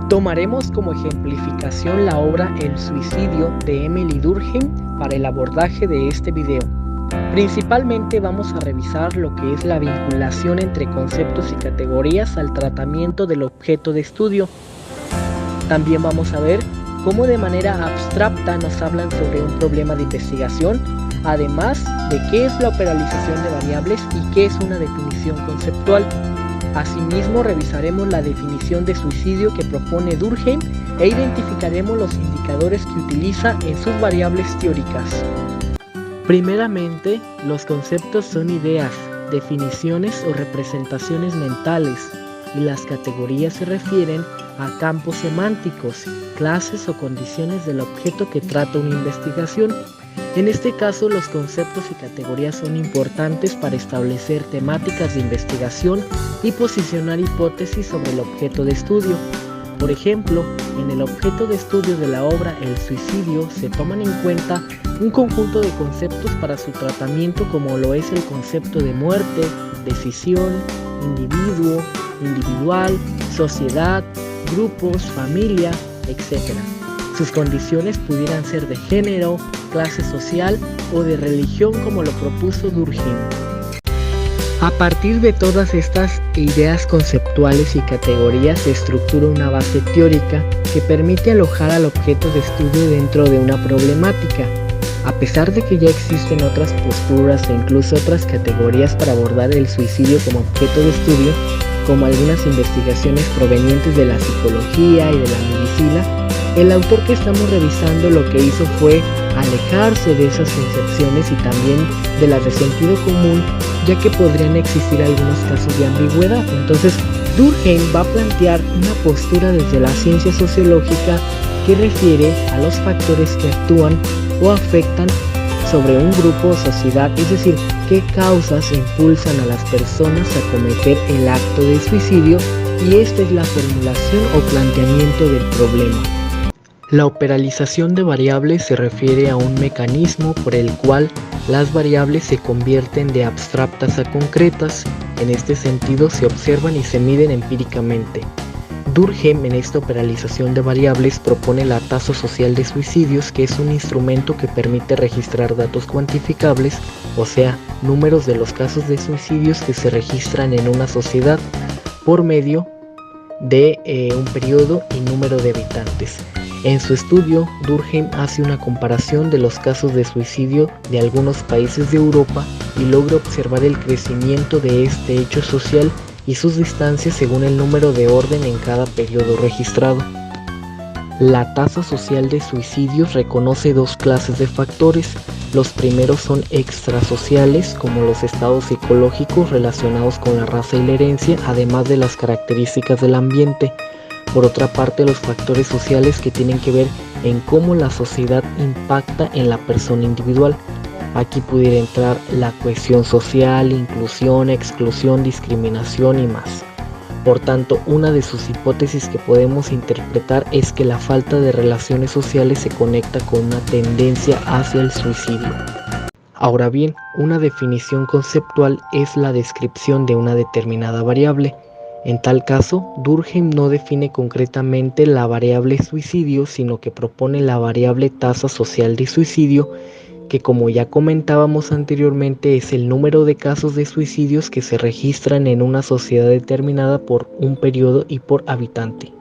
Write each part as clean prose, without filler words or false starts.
Tomaremos como ejemplificación la obra El suicidio de Emily Durkheim para el abordaje de este video. Principalmente vamos a revisar lo que es la vinculación entre conceptos y categorías al tratamiento del objeto de estudio. También vamos a ver cómo de manera abstracta nos hablan sobre un problema de investigación, además de qué es la operalización de variables y qué es una definición conceptual. Asimismo, revisaremos la definición de suicidio que propone Durkheim e identificaremos los indicadores que utiliza en sus variables teóricas. Primeramente, los conceptos son ideas, definiciones o representaciones mentales, y las categorías se refieren a campos semánticos, clases o condiciones del objeto que trata una investigación. En este caso, los conceptos y categorías son importantes para establecer temáticas de investigación y posicionar hipótesis sobre el objeto de estudio. Por ejemplo, en el objeto de estudio de la obra El suicidio se toman en cuenta un conjunto de conceptos para su tratamiento, como lo es el concepto de muerte, decisión, individuo, individual, sociedad, grupos, familia, etc. Sus condiciones pudieran ser de género, clase social o de religión, como lo propuso Durkheim. A partir de todas estas ideas conceptuales y categorías se estructura una base teórica que permite alojar al objeto de estudio dentro de una problemática. A pesar de que ya existen otras posturas e incluso otras categorías para abordar el suicidio como objeto de estudio, como algunas investigaciones provenientes de la psicología y de la medicina, el autor que estamos revisando lo que hizo fue alejarse de esas concepciones y también de las de sentido común, ya que podrían existir algunos casos de ambigüedad. Entonces, Durkheim va a plantear una postura desde la ciencia sociológica que refiere a los factores que actúan o afectan sobre un grupo o sociedad, es decir, qué causas impulsan a las personas a cometer el acto de suicidio, y esta es la formulación o planteamiento del problema. La operalización de variables se refiere a un mecanismo por el cual las variables se convierten de abstractas a concretas. En este sentido se observan y se miden empíricamente. Durkheim en esta operalización de variables propone la tasa social de suicidios, que es un instrumento que permite registrar datos cuantificables, o sea, números de los casos de suicidios que se registran en una sociedad por medio de un periodo y número de habitantes. En su estudio, Durkheim hace una comparación de los casos de suicidio de algunos países de Europa y logra observar el crecimiento de este hecho social y sus distancias según el número de orden en cada periodo registrado. La tasa social de suicidios reconoce dos clases de factores. Los primeros son extrasociales, como los estados psicológicos relacionados con la raza y la herencia, además de las características del ambiente. Por otra parte, los factores sociales que tienen que ver en cómo la sociedad impacta en la persona individual. Aquí pudiera entrar la cohesión social, inclusión, exclusión, discriminación y más. Por tanto, una de sus hipótesis que podemos interpretar es que la falta de relaciones sociales se conecta con una tendencia hacia el suicidio. Ahora bien, una definición conceptual es la descripción de una determinada variable. En tal caso, Durkheim no define concretamente la variable suicidio, sino que propone la variable tasa social de suicidio, que, como ya comentábamos anteriormente, es el número de casos de suicidios que se registran en una sociedad determinada por un periodo y por habitante.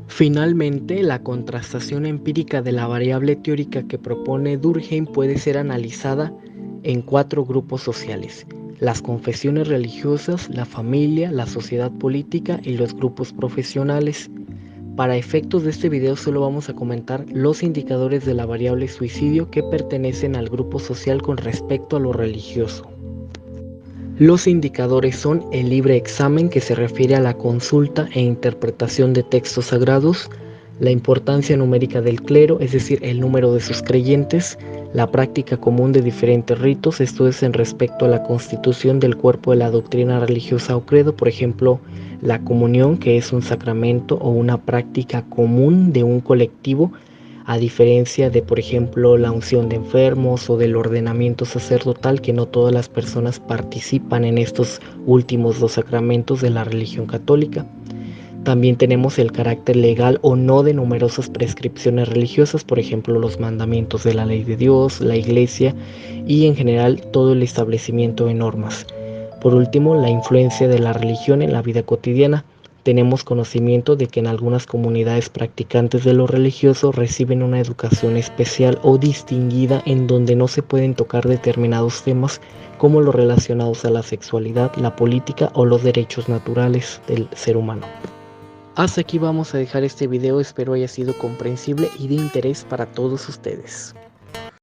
Finalmente, la contrastación empírica de la variable teórica que propone Durkheim puede ser analizada en 4 grupos sociales: las confesiones religiosas, la familia, la sociedad política y los grupos profesionales. Para efectos de este video solo vamos a comentar los indicadores de la variable suicidio que pertenecen al grupo social con respecto a lo religioso. Los indicadores son el libre examen, que se refiere a la consulta e interpretación de textos sagrados, la importancia numérica del clero, es decir, el número de sus creyentes, la práctica común de diferentes ritos, esto es en respecto a la constitución del cuerpo de la doctrina religiosa o credo, por ejemplo, la comunión, que es un sacramento o una práctica común de un colectivo, a diferencia de, por ejemplo, la unción de enfermos o del ordenamiento sacerdotal, que no todas las personas participan en estos últimos 2 sacramentos de la religión católica. También tenemos el carácter legal o no de numerosas prescripciones religiosas, por ejemplo, los mandamientos de la ley de Dios, la iglesia y en general todo el establecimiento de normas. Por último, la influencia de la religión en la vida cotidiana. Tenemos conocimiento de que en algunas comunidades practicantes de lo religioso reciben una educación especial o distinguida en donde no se pueden tocar determinados temas como los relacionados a la sexualidad, la política o los derechos naturales del ser humano. Hasta aquí vamos a dejar este video, espero haya sido comprensible y de interés para todos ustedes.